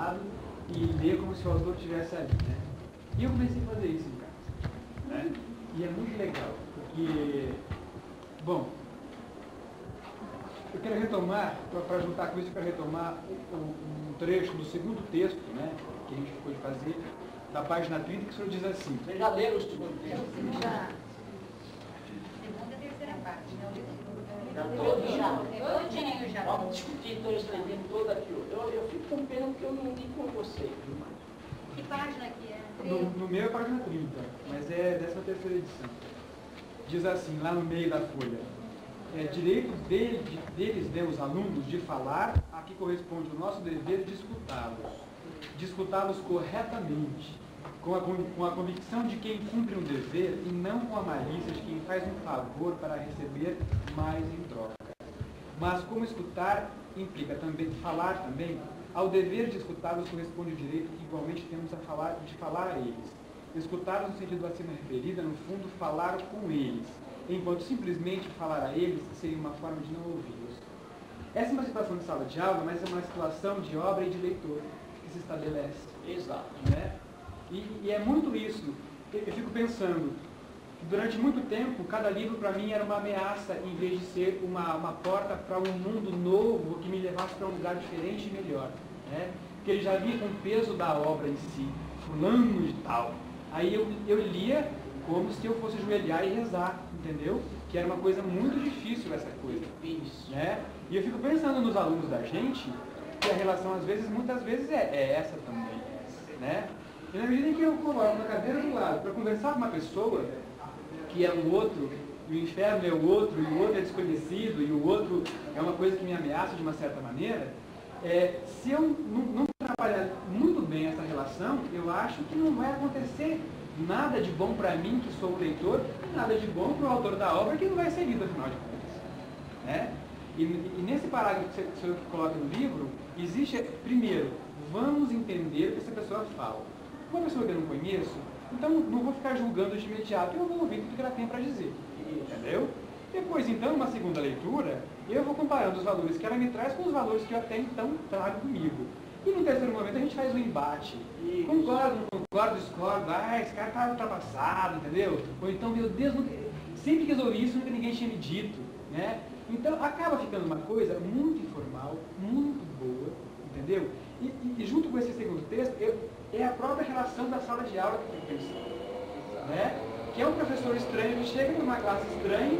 lado e ler como se o autor estivesse ali, né? E eu comecei a fazer isso em casa, né? E é muito legal, porque, bom, eu quero retomar, para juntar com isso, eu quero retomar um trecho do segundo texto, né, que a gente ficou de fazer, da página 30, que o senhor diz assim. Você já leram o segundo texto? Já. Segunda e terceira parte, né? Já todo já. Todinho já. Vamos discutir, estou escrevendo todo aqui. Eu fico com pena porque eu não li com vocês. Que página que é? No meio é a página 30, mas é 13ª edição. Diz assim, lá no meio da folha. Direito deles, os alunos, de falar, a que corresponde o nosso dever de escutá-los. De escutá-los corretamente, com a convicção de quem cumpre um dever e não com a malícia de quem faz um favor para receber mais em troca. Mas como escutar implica também falar também, ao dever de escutá-los corresponde o direito que igualmente temos de falar a eles. Escutá-los no sentido acima referido, no fundo, falar com eles, enquanto simplesmente falar a eles seria uma forma de não ouvi-los. Essa é uma situação de sala de aula, mas é uma situação de obra e de leitor que se estabelece. Exato. Né? E é muito isso. Eu fico pensando que durante muito tempo, cada livro para mim era uma ameaça, em vez de ser uma porta para um mundo novo que me levasse para um lugar diferente e melhor. Né? Porque ele já vinha com o peso da obra em si, fulano de tal. Aí eu lia como se eu fosse ajoelhar e rezar, entendeu? Que era uma coisa muito difícil essa coisa. Isso. Né? E eu fico pensando nos alunos da gente, que a relação muitas vezes é essa também. Né? E na medida em que eu coloco uma cadeira do lado para conversar com uma pessoa que é um outro, e o inferno é o outro, e o outro é desconhecido, e o outro é uma coisa que me ameaça de uma certa maneira, se eu não trabalhar muito bem essa relação, eu acho que não vai acontecer nada de bom para mim, que sou o leitor, nada de bom para o autor da obra, que não vai ser lido, afinal de contas. Né? E nesse parágrafo que você coloca no livro, existe, primeiro, vamos entender o que essa pessoa fala. Uma pessoa que eu não conheço, então não vou ficar julgando de imediato, eu vou ouvir tudo que ela tem para dizer. Entendeu? Depois, então, numa segunda leitura, eu vou comparando os valores que ela me traz com os valores que eu até então trago comigo. E no terceiro momento a gente faz um embate. Concordo, não concordo, discordo, esse cara tá ultrapassado, entendeu? Ou então, meu Deus, sempre que resolvi isso, nunca ninguém tinha me dito. Né? Então, acaba ficando uma coisa muito informal, muito boa, entendeu? E junto com esse segundo texto, é a própria relação da sala de aula que eu tenho pensado. Né? Que é um professor estranho que chega numa classe estranha,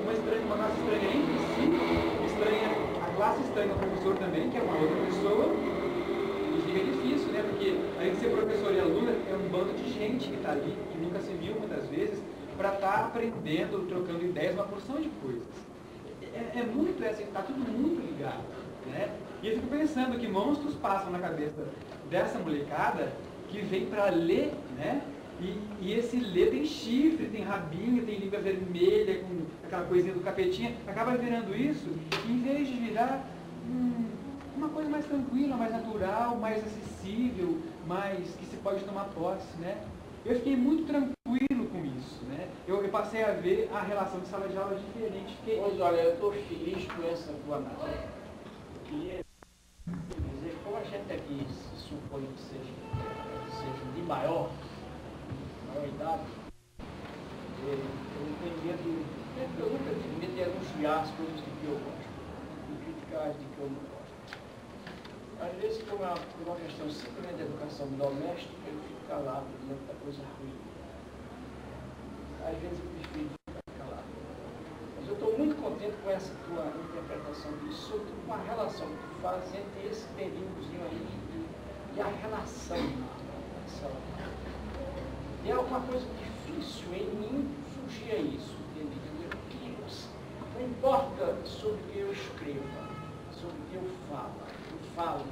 uma classe estranha entre si, a classe estranha do professor também, que é uma outra pessoa, e fica difícil, né? Porque além de ser professor e aluno, é um bando de gente que está ali, que nunca se viu muitas vezes, para estar aprendendo, trocando ideias, uma porção de coisas. Muito está tudo muito ligado. Né? E eu fico pensando que monstros passam na cabeça dessa molecada que vem para ler, né? E esse ler tem chifre, tem rabinho, tem língua vermelha, com aquela coisinha do capetinha, acaba virando isso, em vez de virar uma coisa mais tranquila, mais natural, mais acessível, mais que se pode tomar posse, né? Eu fiquei muito tranquilo com isso, né? Eu passei a ver a relação de sala de aula diferente. Pois olha, eu estou feliz com essa tua análise. Eu queria dizer, como a gente aqui se supõe que seja de maior idade, eu nunca tive medo de anunciar as coisas de que eu gosto, de criticar as de que eu não gosto. Às vezes, por uma questão simplesmente de educação doméstica, eu fico calado dizendo da coisa ruim. Às vezes eu prefiro ficar calado. Mas eu estou muito contente com essa tua interpretação disso, sobretudo com a relação que tu faz entre esse períodozinho aí e a relação dessa. E é uma coisa difícil em mim fugir a isso, entendeu? Não importa sobre o que eu escreva, sobre o que eu falo,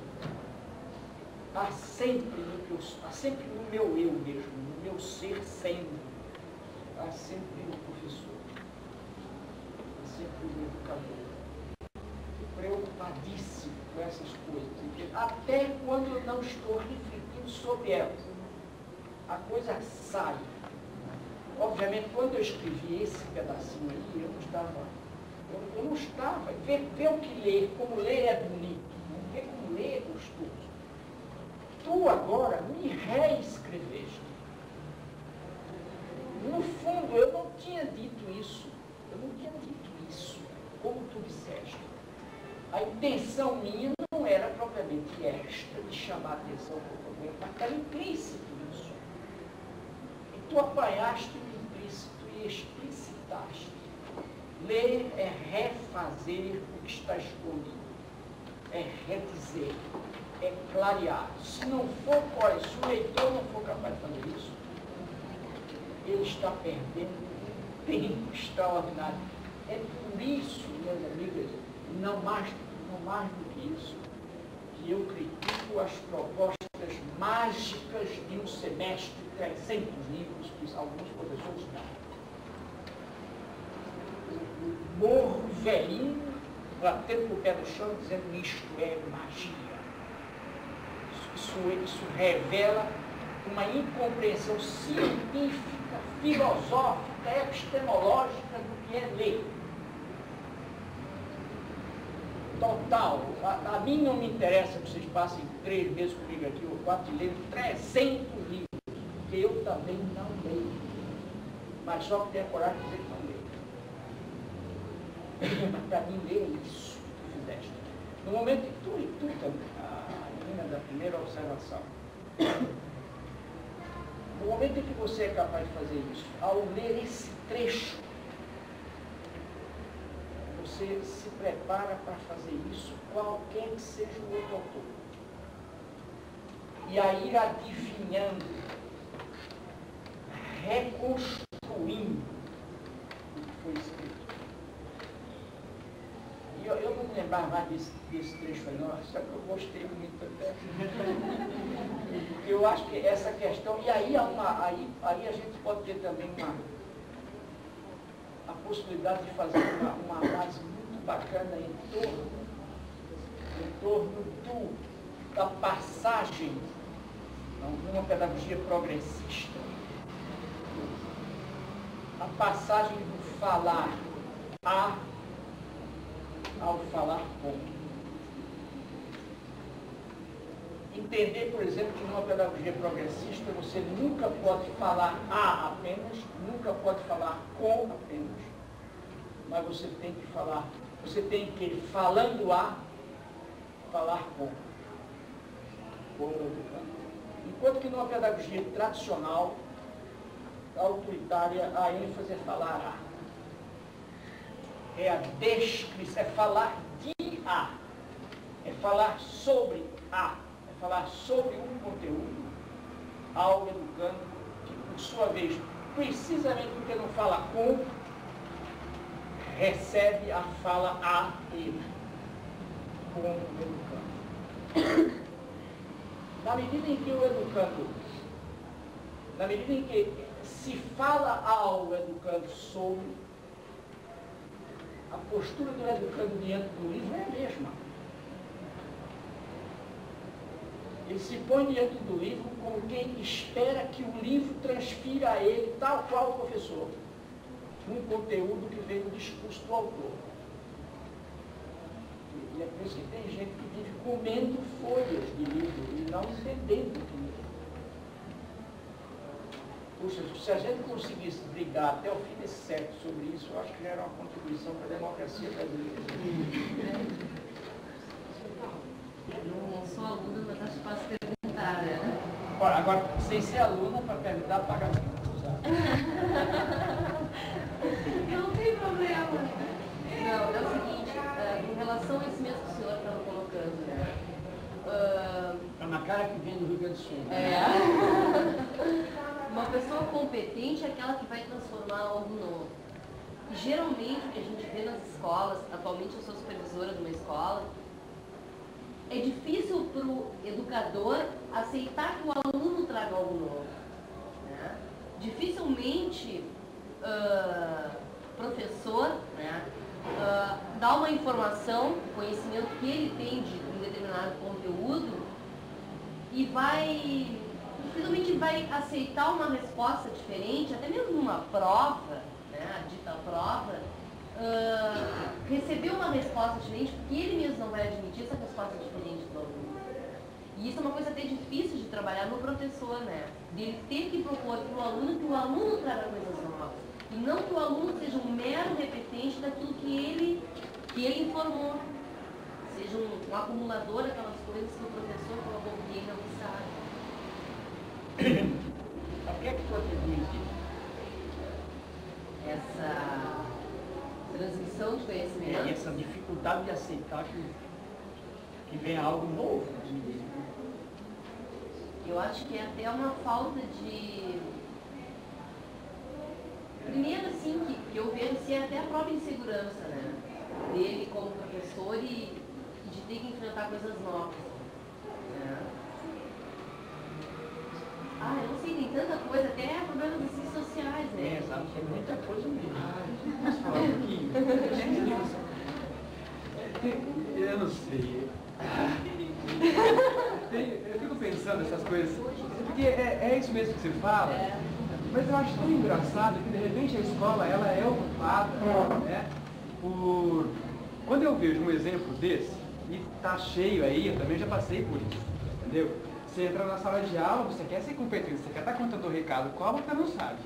há sempre no meu eu mesmo, no meu ser sendo, há sempre o professor, há sempre o educador, preocupadíssimo com essas coisas, entendeu? Até quando eu não estou refletindo sobre elas. A coisa sai. Obviamente, quando eu escrevi esse pedacinho aí, eu não estava. Ver o que ler, como ler é bonito, ver como ler é gostoso. tu agora me reescreveste. No fundo, eu não tinha dito isso. Eu não tinha dito isso, como tu disseste. A intenção minha não era propriamente esta, de chamar a atenção para o problema, mas estava implícito isso. E tu apanhaste o implícito e explicitaste. Ler é refazer o que está escondido, é redizer, é clarear. Se não for, olha, se o leitor não for capaz de fazer isso, ele está perdendo um tempo extraordinário. É por isso, meus amigos, não mais do que isso, que eu critico as propostas mágicas de um semestre, 300 livros, que alguns professores dão. Morro velhinho, batendo o pé no chão, dizendo isto é magia. Isso revela uma incompreensão científica, filosófica, epistemológica do que é ler. Total. A mim não me interessa que vocês passem 3 meses comigo aqui, ou 4, e leiam 300 livros, porque eu também não leio. Mas só que tenho a coragem de dizer que não leio. Mas para mim, ler é isso que tu fizeste. No momento que tu também, a menina da primeira observação, no momento em que você é capaz de fazer isso, ao ler esse trecho, você se prepara para fazer isso, qualquer que seja o outro autor. E a ir adivinhando, reconstruindo o que foi escrito. E eu não me lembrava mais desse trecho aí, não, só que eu gostei muito até. Porque eu acho que essa questão, e aí, aí a gente pode ter também a possibilidade de fazer uma análise muito bacana em torno da passagem numa pedagogia progressista. A passagem do falar a ao falar com. Entender, por exemplo, que numa pedagogia progressista você nunca pode falar a apenas, nunca pode falar com apenas, mas você tem que falando a, falar com. Enquanto que numa pedagogia tradicional, autoritária, a ênfase é falar a. É a descrição, é falar de a. É falar sobre a. É falar sobre um conteúdo ao educando, que por sua vez, precisamente porque não fala com, recebe a fala a ele, com o educando. Na medida em que o educando, na medida em que se fala ao educando sobre, a postura do educando diante do livro é a mesma. Ele se põe diante do livro como quem espera que o livro transfira a ele, tal qual o professor, um conteúdo que vem do discurso do autor. E é por isso que tem gente que vive comendo folhas de livro e não entendendo o que lê. Puxa, se a gente conseguisse brigar até o fim desse século sobre isso, eu acho que já era uma contribuição para a democracia brasileira. Eu não sou aluna, mas acho que posso perguntar, né? Agora, sem ser aluna, para perguntar, paga muito. Não tem problema. Não, é o seguinte, em relação a esse mesmo que o senhor estava colocando, né? Está na cara que vem do Rio Grande do Sul. Uma pessoa competente é aquela que vai transformar algo novo. E geralmente o que a gente vê nas escolas, atualmente eu sou supervisora de uma escola, é difícil para o educador aceitar que o aluno traga algo novo. Né? Dificilmente professor, né, dá uma informação, conhecimento que ele tem de um determinado conteúdo e dificilmente vai aceitar uma resposta diferente, até mesmo numa prova, né, a dita prova, receber uma resposta diferente, porque ele mesmo não vai admitir essa resposta diferente do aluno. E isso é uma coisa até difícil de trabalhar no professor, né? De ele ter que propor para o aluno que o aluno traga coisas novas. E não que o aluno seja um mero repetente daquilo que ele informou. Seja um acumulador daquelas coisas que o professor colocou que ele não sabe. A que é que tu atribui Essa transmissão de conhecimento. e essa dificuldade de aceitar que vem algo novo? Eu acho que é até uma falta de... Primeiro, assim, que eu vejo assim, é até a própria insegurança, né? Dele como professor e de ter que enfrentar coisas novas. Né? Eu não sei, tem tanta coisa, até problemas assim, sociais, né? Exato, tem muita coisa mesmo. Posso falar um pouquinho? Eu não sei. Eu fico pensando nessas coisas, porque é isso mesmo que você fala, mas eu acho tão engraçado que de repente a escola ela é ocupada, né, por... Quando eu vejo um exemplo desse, e tá cheio aí, eu também já passei por isso, entendeu? Você entra na sala de aula, você quer ser competente, você quer estar contando o recado, qual você não sabe,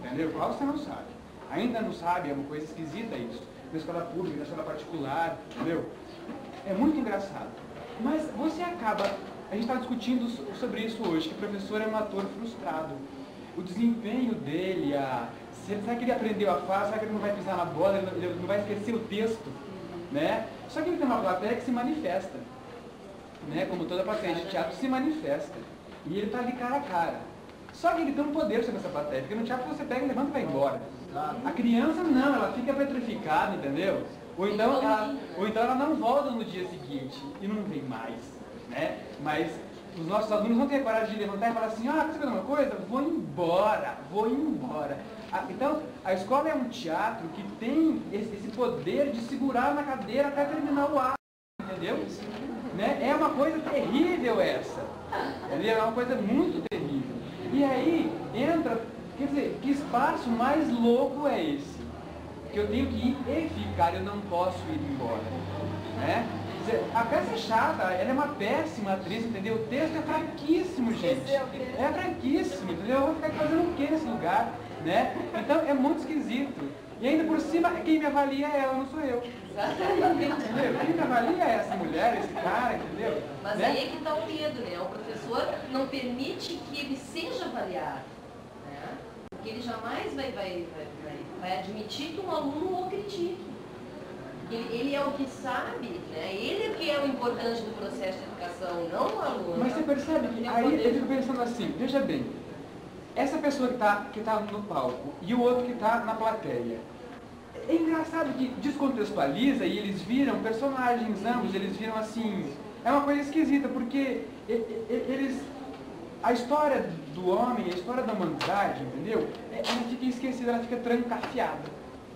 entendeu? Qual você não sabe. Ainda não sabe, é uma coisa esquisita isso. Na escola pública, na escola particular, entendeu? É muito engraçado. Mas você acaba, a gente está discutindo sobre isso hoje, que o professor é um ator frustrado. O desempenho dele, será que ele aprendeu a fazer, será que ele não vai pisar na bola, ele não vai esquecer o texto, né? Só que ele tem uma plateia que se manifesta, né? Como toda plateia de teatro se manifesta. E ele está ali cara a cara. Só que ele tem um poder sobre essa plateia, porque no teatro você pega, levanta e vai embora. A criança não, ela fica petrificada, entendeu? Ou então ela não volta no dia seguinte e não vem mais, né? Mas os nossos alunos não têm a coragem de levantar e falar assim, quer saber uma coisa? Vou embora. Então, a escola é um teatro que tem esse poder de segurar na cadeira até terminar o ato, entendeu? Né? É uma coisa terrível essa, entendeu? É uma coisa muito terrível. E aí entra, quer dizer, que espaço mais louco é esse? Que eu tenho que ir e ficar, eu não posso ir embora, né? A peça é chata, ela é uma péssima atriz, entendeu? O texto é fraquíssimo, gente. É fraquíssimo, entendeu? Eu vou ficar fazendo o que nesse lugar, né? Então é muito esquisito. E ainda por cima, quem me avalia é ela, não sou eu. Entendeu? Quem me avalia é essa mulher, esse cara, entendeu? Mas né? Aí é que está o medo, né? O professor não permite que ele seja avaliado, né? Porque ele jamais vai admitir que um aluno o critique. Ele é o que sabe, né? Ele é que é o importante do processo de educação, não o aluno. Mas você percebe que aí eu fico pensando assim, veja bem, essa pessoa que tá no palco e o outro que está na plateia, é engraçado que descontextualiza e eles viram personagens ambos, eles viram assim, é uma coisa esquisita, porque a história do homem, a história da humanidade, entendeu? Ela fica esquecida, ela fica trancafiada,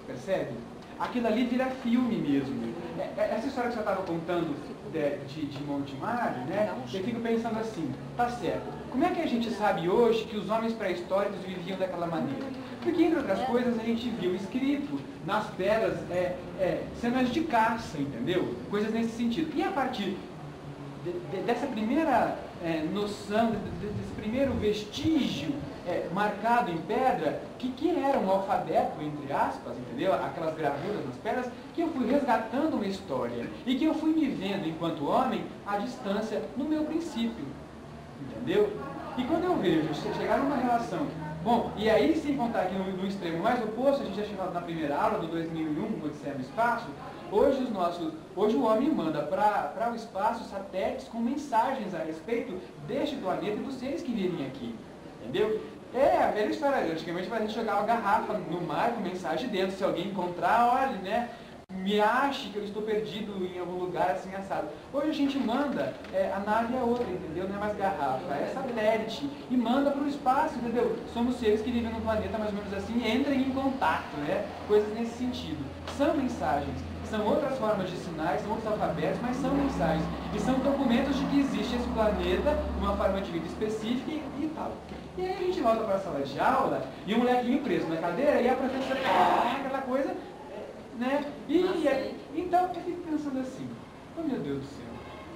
percebe? Aquilo ali vira filme mesmo. Essa história que você estava contando de Montemar, né? Eu fico pensando assim, tá certo. Como é que a gente sabe hoje que os homens pré-históricos viviam daquela maneira? Porque, entre outras coisas, a gente viu escrito nas pedras cenas de caça, entendeu? Coisas nesse sentido. E a partir dessa primeira noção, desse primeiro vestígio marcado em pedra, que era um alfabeto, entre aspas, entendeu? Aquelas gravuras nas pedras, que eu fui resgatando uma história e que eu fui me vendo enquanto homem à distância no meu princípio, entendeu? E quando eu vejo chegar numa relação, bom, e aí sem contar aqui no extremo mais oposto, a gente já chegou na primeira aula do 2001, Odisseia no Espaço, hoje o homem manda para o espaço satélites com mensagens a respeito deste planeta e dos seres que vivem aqui, entendeu? É a velha história, antigamente a gente jogava garrafa no mar com mensagem dentro, se alguém encontrar, olhe, né, me ache que eu estou perdido em algum lugar assim assado. Hoje a gente manda, a nave é outra, entendeu? Não é mais garrafa, é satélite, e manda para o espaço, entendeu? Somos seres que vivem no planeta mais ou menos assim, entrem em contato, né? Coisas nesse sentido. São mensagens. São outras formas de sinais, são outros alfabetos, mas são mensagens. E são documentos de que existe esse planeta, uma forma de vida específica e tal. E aí a gente volta para a sala de aula e o molequinho preso na cadeira e a professora, aquela coisa, né? Então eu fico pensando assim, oh meu Deus do céu,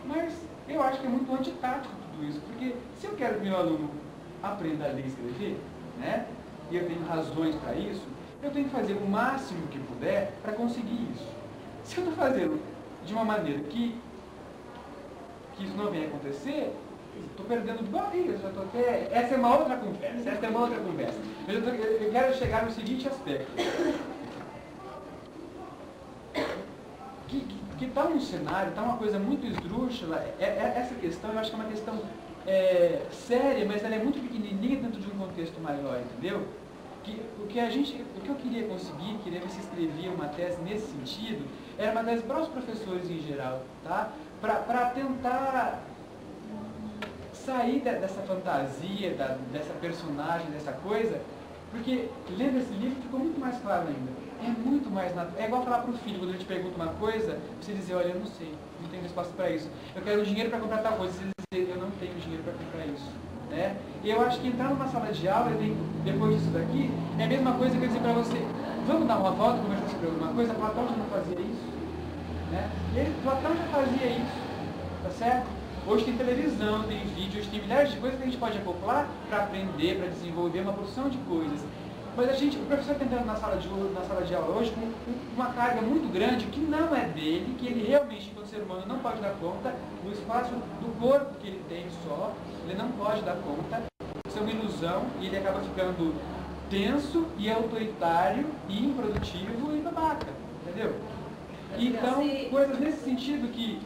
mas Eu acho que é muito antitático tudo isso, porque se eu quero que meu aluno aprenda a ler e escrever, né, e eu tenho razões para isso, eu tenho que fazer o máximo que puder para conseguir isso. Se eu estou fazendo de uma maneira que isso não venha acontecer, estou perdendo de barriga, já estou até... Essa é uma outra conversa, Mas eu quero chegar no seguinte aspecto. Que está um cenário, está uma coisa muito esdrúxula. Essa questão, eu acho que é uma questão séria, mas ela é muito pequenininha dentro de um contexto maior, entendeu? O que eu queria conseguir, queria ver se escrevia uma tese nesse sentido, era uma tese para os professores em geral, tá? Para tentar sair dessa fantasia, dessa personagem, dessa coisa, porque lendo esse livro ficou muito mais claro ainda. É muito mais natural. É igual falar para o filho, quando ele te pergunta uma coisa, você dizer, olha, eu não sei, não tenho resposta para isso. Eu quero dinheiro para comprar tal coisa, você dizer, eu não tenho dinheiro para comprar isso. Né? E eu acho que entrar numa sala de aula, depois disso daqui, é a mesma coisa que eu dizer para você, vamos dar uma volta, conversar sobre alguma coisa, Platão já não fazia isso. Né? Platão já fazia isso, tá certo? Hoje tem televisão, tem vídeo, hoje tem milhares de coisas que a gente pode acoplar para aprender, para desenvolver uma porção de coisas. Mas o professor está entrando na sala de aula hoje com uma carga muito grande que não é dele, que ele realmente, enquanto ser humano, não pode dar conta do espaço do corpo que ele tem só, ele não pode dar conta, isso é uma ilusão, e ele acaba ficando tenso e autoritário e improdutivo e babaca, entendeu? Então, coisas nesse sentido que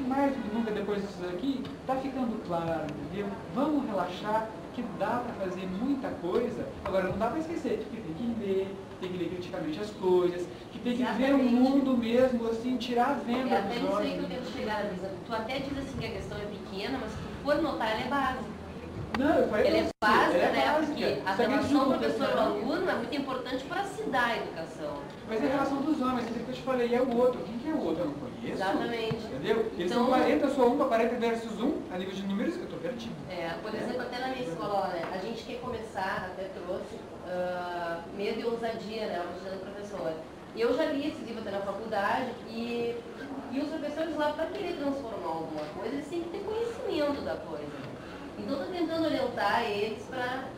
mais do que nunca depois disso aqui, está ficando claro, entendeu? Vamos relaxar, que dá para fazer muita coisa. Agora, não dá para esquecer que tem que ler criticamente as coisas, que tem que ver o mundo mesmo, assim, tirar a venda dos olhos. É até isso aí que eu quero chegar, Lisa. Tu até diz assim que a questão é pequena, mas se tu for notar, ela é básica. Não, eu falei ela é básica, né? Porque a relação professor-aluno é muito importante para se dar a educação. Mas é a relação dos homens, que eu te falei, é o outro. Quem que é o outro? Eu não conheço. Exatamente. Entendeu? Eles são 40, eu sou 1 para 40 versus 1, a nível de números, eu estou perdido. Por exemplo, até na minha escola, né, a gente quer começar, até trouxe, Medo e Ousadia, né, uma rotina do professor. Eu já li esse livro até na faculdade e os professores lá, para querer transformar alguma coisa, eles têm que ter conhecimento da coisa. Então, estou tentando orientar eles para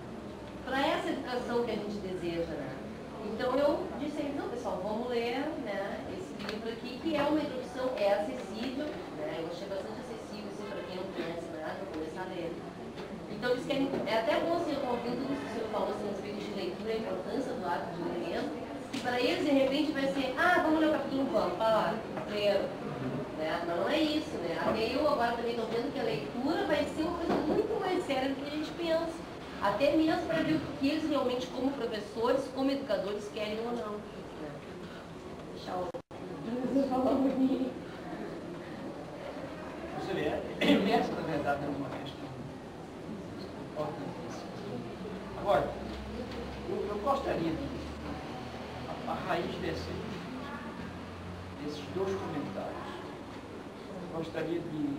essa educação que a gente deseja, né? Então, eu disse a eles, não, pessoal, vamos ler, né, esse livro aqui, que é uma introdução, é acessível, né? Eu achei bastante acessível, assim, para quem não conhece nada, para começar a ler. Então, eles querem, é até bom, assim, eu estou ouvindo tudo que o senhor falou, assim, a respeito de leitura, a importância do ato de ler, e para eles, de repente, vai ser, vamos ler o capítulo, vamos, para lá, primeiro. Né? Mas não é isso, né? Até eu agora também estou vendo que a leitura vai ser uma coisa muito mais séria do que a gente pensa. Até mesmo para ver o que eles realmente, como professores, como educadores, querem ou não. Né? Deixa eu... Você vê, essa na verdade é uma questão importantíssima. Agora, eu gostaria de, a raiz desses dois comentários, gostaria de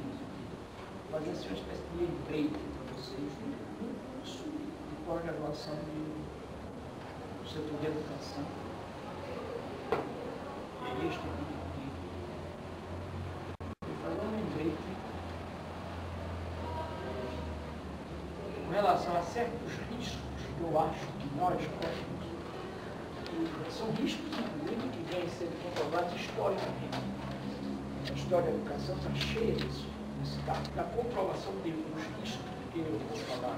fazer assim, uma espécie de empreite para vocês, um curso de pós-graduação do setor de educação. É este aqui. Vou fazer um empreite com relação a certos riscos que eu acho que nós corremos. São riscos, inclusive, que vêm sendo comprovados historicamente. A história da educação está cheia disso, da comprovação dos riscos que eu vou falar.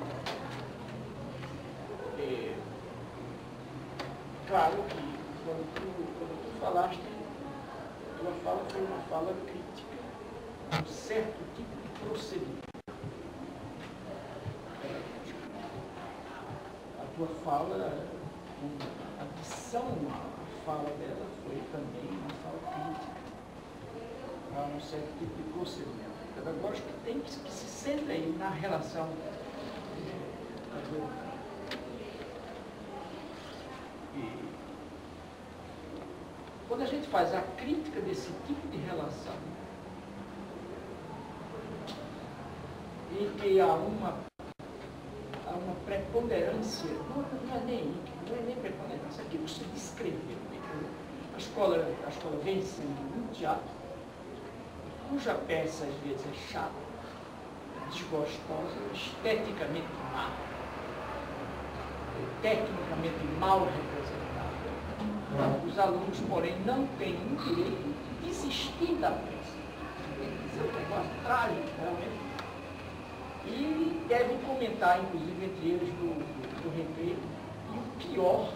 Claro que quando tu falaste, tua fala foi uma fala crítica a um certo tipo de procedimento. A tua fala, a adição à fala dela foi também uma fala crítica a um certo tipo de procedimento. Pedagógico que tem que se centra aí na relação quando a gente faz a crítica desse tipo de relação, em que há uma preponderância, não é nem preponderância, aqui você descreveu. A escola vem sendo um teatro, cuja peça às vezes é chata, desgostosa, esteticamente má, tecnicamente mal representada. Os alunos, porém, não têm o direito de desistir da peça. Isso é um negócio trágico, realmente. E devem comentar, inclusive, entre eles do recreio. E o pior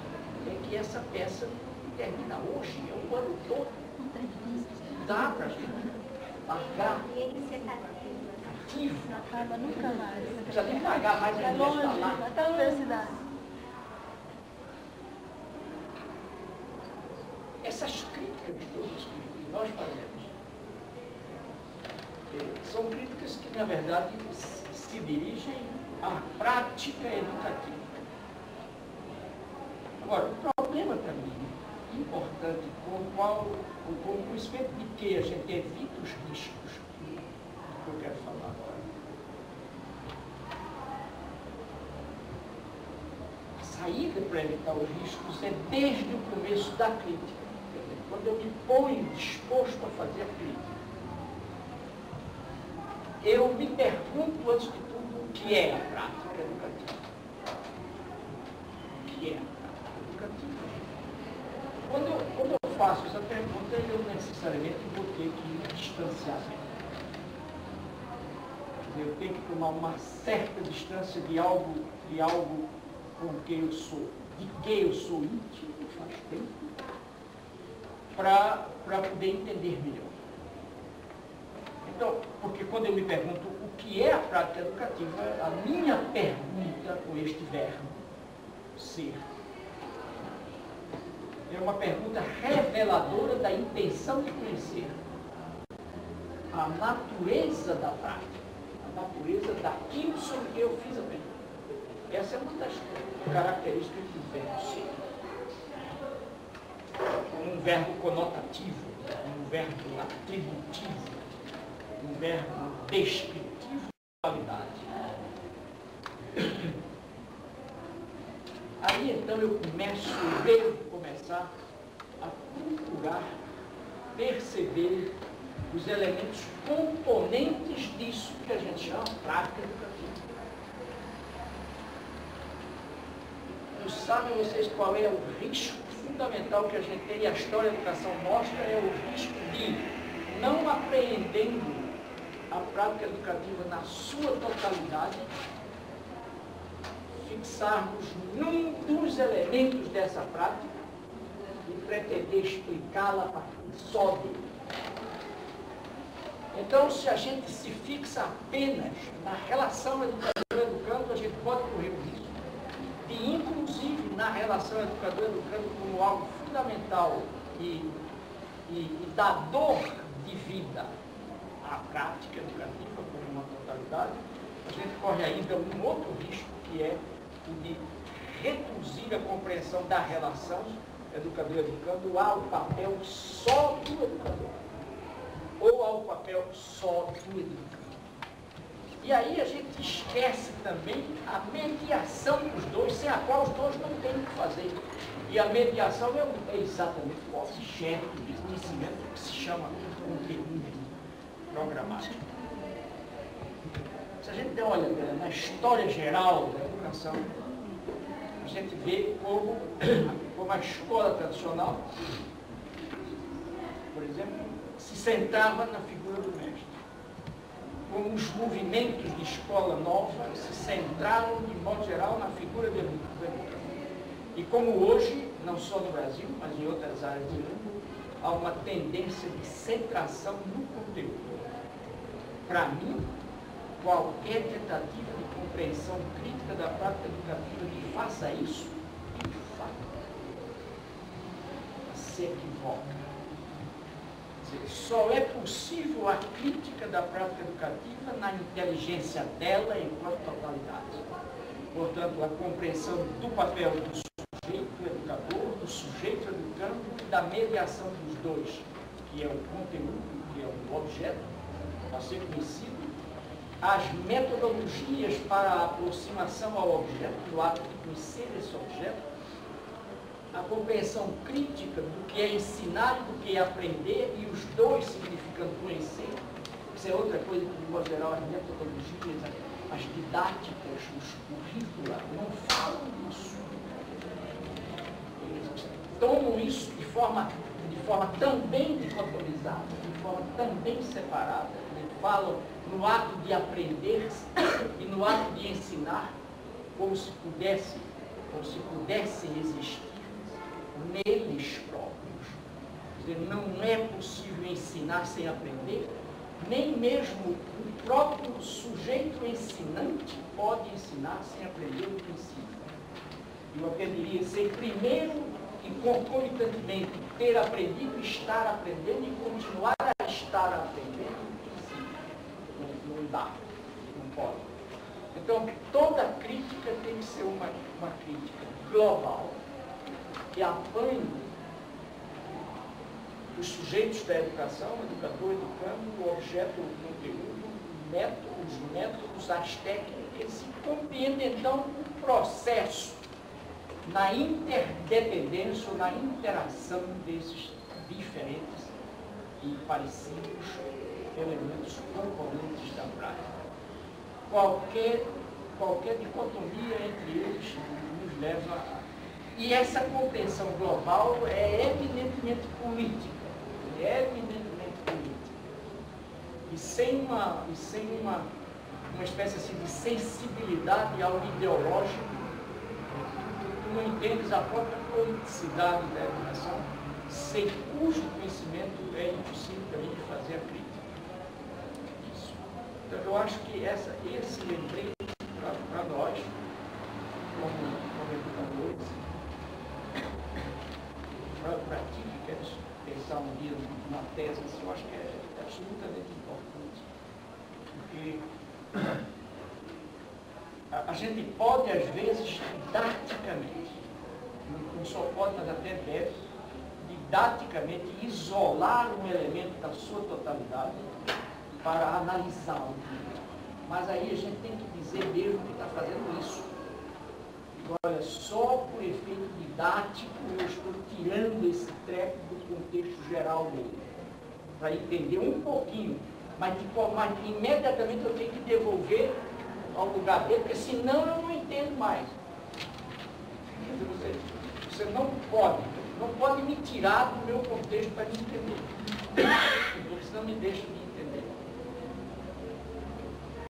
é que essa peça não termina hoje, é o ano todo. Dá para a gente largar ativo. Não acaba nunca mais. Não precisa nem pagar mais a É longe, universidade lá. até a universidade. Essas críticas todas que nós fazemos são críticas que, na verdade, se dirigem à prática educativa. Agora, o problema também importante com o conhecimento de que a gente evita os riscos que eu quero falar agora. A saída para evitar os riscos é desde o começo da crítica. Quando eu me ponho disposto a fazer a crítica, eu me pergunto, antes de tudo, o que é a prática educativa? O que é a prática educativa? Quando eu faço essa pergunta, eu necessariamente vou ter que me distanciar. Eu tenho que tomar uma certa distância de algo com que eu sou, de que eu sou íntimo, faz tempo, para poder entender melhor. Então, porque quando eu me pergunto o que é a prática educativa, a minha pergunta com este verbo, ser, é uma pergunta reveladora da intenção de conhecer a natureza da prática, a natureza daquilo sobre que eu fiz a pergunta. Essa é uma das características do verbo ser. Um verbo conotativo, um verbo atributivo, um verbo descritivo de qualidade. Aí então eu devo começar a procurar perceber os elementos componentes disso que a gente chama de prática educativa. Não sabem vocês qual é o risco fundamental que a gente tem, e a história da educação mostra, é o risco de, não apreendendo a prática educativa na sua totalidade, fixarmos num dos elementos dessa prática e pretender explicá-la a partir só dele. Então, se a gente se fixa apenas na relação educador-educando, a gente pode correr o risco de, inclusive, na relação educador-educando como algo fundamental e dador de vida à prática educativa como uma totalidade, a gente corre ainda um outro risco, que é o de reduzir a compreensão da relação educador-educando ao papel só do educador, ou ao papel só do educador. E aí a gente esquece também a mediação dos dois, sem a qual os dois não têm o que fazer. E a mediação é exatamente o objeto de conhecimento que se chama conteúdo programático. Se a gente der uma olhada na história geral da educação, a gente vê como a escola tradicional, por exemplo, se centrava na figura do mestre. Como os movimentos de escola nova se centraram, de modo geral, na figura do educador. E como hoje, não só no Brasil, mas em outras áreas do mundo, há uma tendência de centração no conteúdo. Para mim, qualquer tentativa de compreensão crítica da prática educativa que faça isso, de fato, se equivoca. Só é possível a crítica da prática educativa na inteligência dela enquanto totalidade. Portanto, a compreensão do papel do sujeito educador, do sujeito educando e da mediação dos dois, que é o conteúdo, que é o objeto, a ser conhecido, as metodologias para a aproximação ao objeto, do ato de conhecer esse objeto, a compreensão crítica do que é ensinar e do que é aprender, e os dois significando conhecer, Isso é outra coisa que, de modo geral, as metodologias, as didáticas, os currículos não falam disso. Eles tomam isso de forma também dicotomizada, de forma também separada. Eles falam no ato de aprender e no ato de ensinar como se pudessem existir neles próprios. Quer dizer, não é possível ensinar sem aprender, nem mesmo o próprio sujeito ensinante pode ensinar sem aprender o que ensina. Eu aprenderia ser primeiro e concomitantemente ter aprendido, estar aprendendo e continuar a estar aprendendo o que ensina. Não dá, não pode. Então, toda crítica tem que ser uma crítica global, que apanhe os sujeitos da educação, o educador educando, o objeto, o conteúdo, os métodos, as técnicas, e compreende então o processo na interdependência ou na interação desses diferentes e parecidos elementos componentes da prática. Qualquer dicotomia entre eles nos leva a... E essa compreensão global é eminentemente política. E sem uma espécie assim, de sensibilidade ao ideológico, tu não entendes a própria politicidade da educação, sem cujo conhecimento é impossível a gente fazer a crítica disso. Então eu acho que esse lembrete para nós, como educadores, para ti que queres pensar um dia numa tese, assim, eu acho que é absolutamente importante. Porque a gente pode, às vezes, didaticamente, não só pode, mas até deve, didaticamente isolar um elemento da sua totalidade para analisá-lo. Mas aí a gente tem que dizer mesmo que está fazendo isso. Olha, só por efeito didático eu estou tirando esse treco do contexto geral dele, para entender um pouquinho, mas imediatamente eu tenho que devolver ao lugar dele, porque senão eu não entendo mais. Você não pode me tirar do meu contexto para me entender, porque senão me deixa de entender.